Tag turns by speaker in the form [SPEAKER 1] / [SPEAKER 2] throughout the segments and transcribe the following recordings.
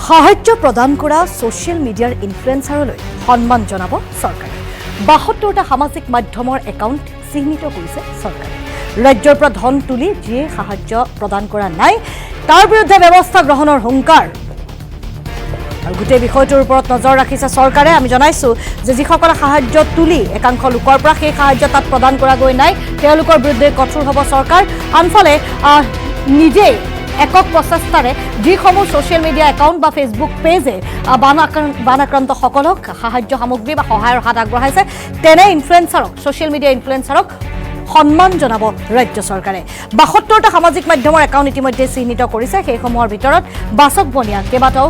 [SPEAKER 1] সাহায্য প্ৰদান কৰা ছ'চিয়েল মিডিয়াৰ ইনফ্লুৱেঞ্চাৰলৈ সন্মান জনাব চৰকাৰে। ৭২টা সামাজিক মাধ্যমৰ একাউণ্ট চিহ্নিত কৰিছে চৰকাৰে। ৰাজ্যৰ পৰা ধন তুলি যিয়ে সাহায্য প্ৰদান কৰা নাই তাৰ বিৰুদ্ধে ব্যৱস্থা গ্ৰহণৰ হুংকাৰ। আৰু গোটেই বিষয়টোৰ ওপৰত নজৰ ৰাখিছে চৰকাৰে। আমি জনাইছোঁ যে যিসকলে সাহায্য তুলি একাংশ লোকৰ পৰা সেই সাহায্য তাত প্ৰদান কৰা গৈ নাই তেওঁলোকৰ বিৰুদ্ধে কঠোৰ হ'ব চৰকাৰ। আনফালে নিজেই একক প্ৰচেষ্টাৰে যিসমূহ ছ'চিয়েল মিডিয়া একাউণ্ট বা ফেচবুক পেজে বান আক্ৰান্তসকলক সাহায্য সামগ্ৰী বা সহায়ৰ হাত আগবঢ়াইছে তেনে ইনফ্লুৱেঞ্চাৰক ছ'চিয়েল মিডিয়া ইনফ্লুৱেঞ্চাৰক সন্মান জনাব ৰাজ্য চৰকাৰে। ৭২টা সামাজিক মাধ্যমৰ একাউণ্ট ইতিমধ্যে চিহ্নিত কৰিছে। সেইসমূহৰ ভিতৰত বাচক বনিয়া কেইবাটাও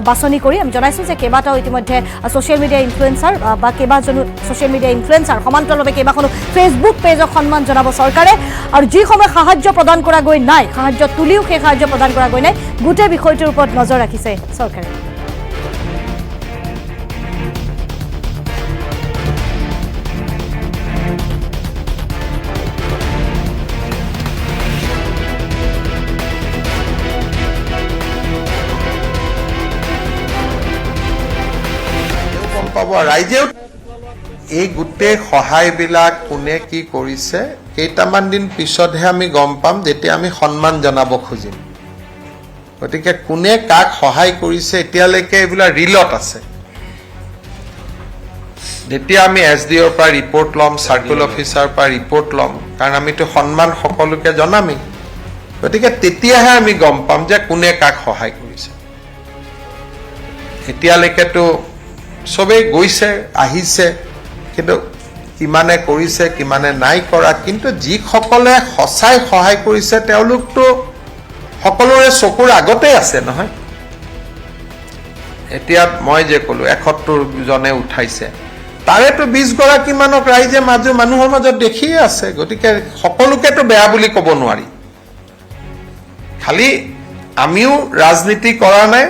[SPEAKER 1] বাছনি কৰি আমি জনাইছোঁ যে কেইবাটাও ইতিমধ্যে ছ'চিয়েল মিডিয়া ইনফ্লুৱেঞ্চাৰ বা কেইবাজনো ছ'চিয়েল মিডিয়া ইনফ্লুৱেঞ্চাৰ সমান্তৰালভাৱে কেইবাখনো ফেচবুক পেজক সন্মান জনাব চৰকাৰে। আৰু যিসমূহে সাহায্য প্ৰদান কৰা গৈ নাই সাহায্য তুলিও সেই সাহায্য প্ৰদান কৰা গৈ নাই গোটেই বিষয়টোৰ ওপৰত নজৰ ৰাখিছে চৰকাৰে।
[SPEAKER 2] পাব ৰাইজেও এই গোটেই সহায়বিলাক কোনে কি কৰিছে কেইটামান দিন পিছতহে আমি গম পাম যেতিয়া আমি সন্মান জনাব খুজিম। গতিকে কোনে কাক সহায় কৰিছে এতিয়ালৈকে এইবিলাক ৰিলত আছে। যেতিয়া আমি SDOৰ পৰা ৰিপৰ্ট ল'ম চাৰ্কুল অফিচাৰৰ পৰা ৰিপৰ্ট ল'ম কাৰণ আমিতো সন্মান সকলোকে জনামেই। গতিকে তেতিয়াহে আমি গম পাম যে কোনে কাক সহায় কৰিছে। এতিয়ালৈকেতো চবেই গৈছে আহিছে কিন্তু কিমানে কৰিছে কিমানে নাই কৰা। কিন্তু যিসকলে সঁচাই সহায় কৰিছে তেওঁলোকতো সকলোৰে চকুৰ আগতে আছে নহয়। এতিয়া মই যে ক'লো ৭১ জনে উঠাইছে তাৰেতো ২০ গৰাকীমানক ৰাইজে মানুহৰ মাজত দেখিয়ে আছে। গতিকে সকলোকেতো বেয়া বুলি ক'ব নোৱাৰি। খালি আমিও ৰাজনীতি কৰা নাই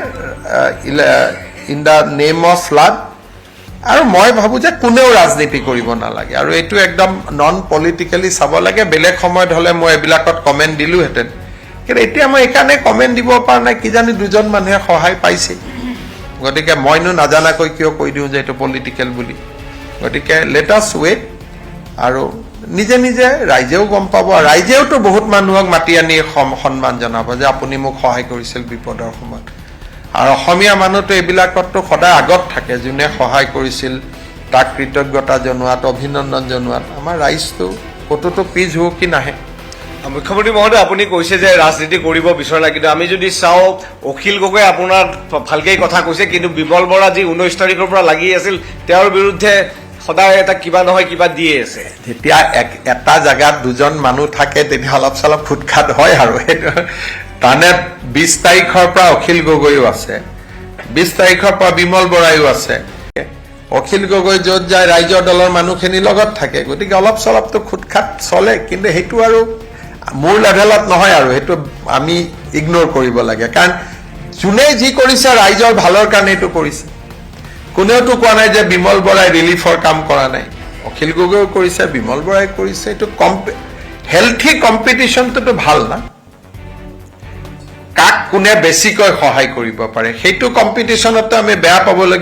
[SPEAKER 2] in the name of flood. আৰু মই ভাবোঁ যে কোনেও ৰাজনীতি কৰিব নালাগে আৰু এইটো একদম নন পলিটিকেলি চাব লাগে। বেলেগ সময়ত হ'লে মই এইবিলাকত কমেণ্ট দিলোঁহেঁতেন কিন্তু এতিয়া মই এইকাৰণে কমেণ্ট দিব পৰা নাই কিজানি দুজন মানুহে সহায় পাইছে। গতিকে মইনো নাজানাকৈ কিয় কৈ দিওঁ যে এইটো পলিটিকেল বুলি। গতিকে লেট আছ ৱেইট আৰু নিজে নিজে ৰাইজেও গম পাব। ৰাইজেওতো বহুত মানুহক মাতি আনি সন্মান জনাব যে আপুনি মোক সহায় কৰিছিল বিপদৰ সময়ত। আৰু অসমীয়া মানুহটো এইবিলাকততো সদায় আগত থাকে। যোনে সহায় কৰিছিল তাক কৃতজ্ঞতা জনোৱাত অভিনন্দন জনোৱাত আমাৰ ৰাইজটো ক'তোতো পিছ হুকি নাহে।
[SPEAKER 3] মুখ্যমন্ত্ৰী মহোদয় আপুনি কৈছে যে ৰাজনীতি কৰিব বিচৰা কিন্তু আমি যদি চাওঁ অখিল গগৈ আপোনাৰ ভালকেই কথা কৈছে কিন্তু বিমল বৰা যি 19 তাৰিখৰ পৰা লাগি আছিল তেওঁৰ বিৰুদ্ধে সদায় এটা কিবা নহয় কিবা দিয়ে আছে।
[SPEAKER 2] যেতিয়া এটা জেগাত দুজন মানুহ থাকে তেতিয়া অলপ চলপ ফুটখাট হয় আৰু সেইটো তাৰমানে 20 তাৰিখৰ পৰা অখিল গগৈও আছে 20 তাৰিখৰ পৰা বিমল বৰাইও আছে। অখিল গগৈ য'ত যায় ৰাইজৰ দলৰ মানুহখিনিৰ লগত থাকে। গতিকে অলপ চলপতো খুটখাট চলে কিন্তু সেইটো আৰু মোৰ লেভেলত নহয় আৰু সেইটো আমি ইগন'ৰ কৰিব লাগে। কাৰণ যোনে যি কৰিছে ৰাইজৰ ভালৰ কাৰণেইটো কৰিছে। কোনেওতো কোৱা নাই যে বিমল বৰাই ৰিলিফৰ কাম কৰা নাই। অখিল গগৈও কৰিছে বিমল বৰাই কৰিছে। এইটো হেল্থি কম্পিটিশ্যনটোতো ভাল না। কাক কোনে বেছিকৈ সহায় কৰিব পাৰে সেইটো কম্পিটিশ্যনতো আমি বেয়া পাবলগীয়া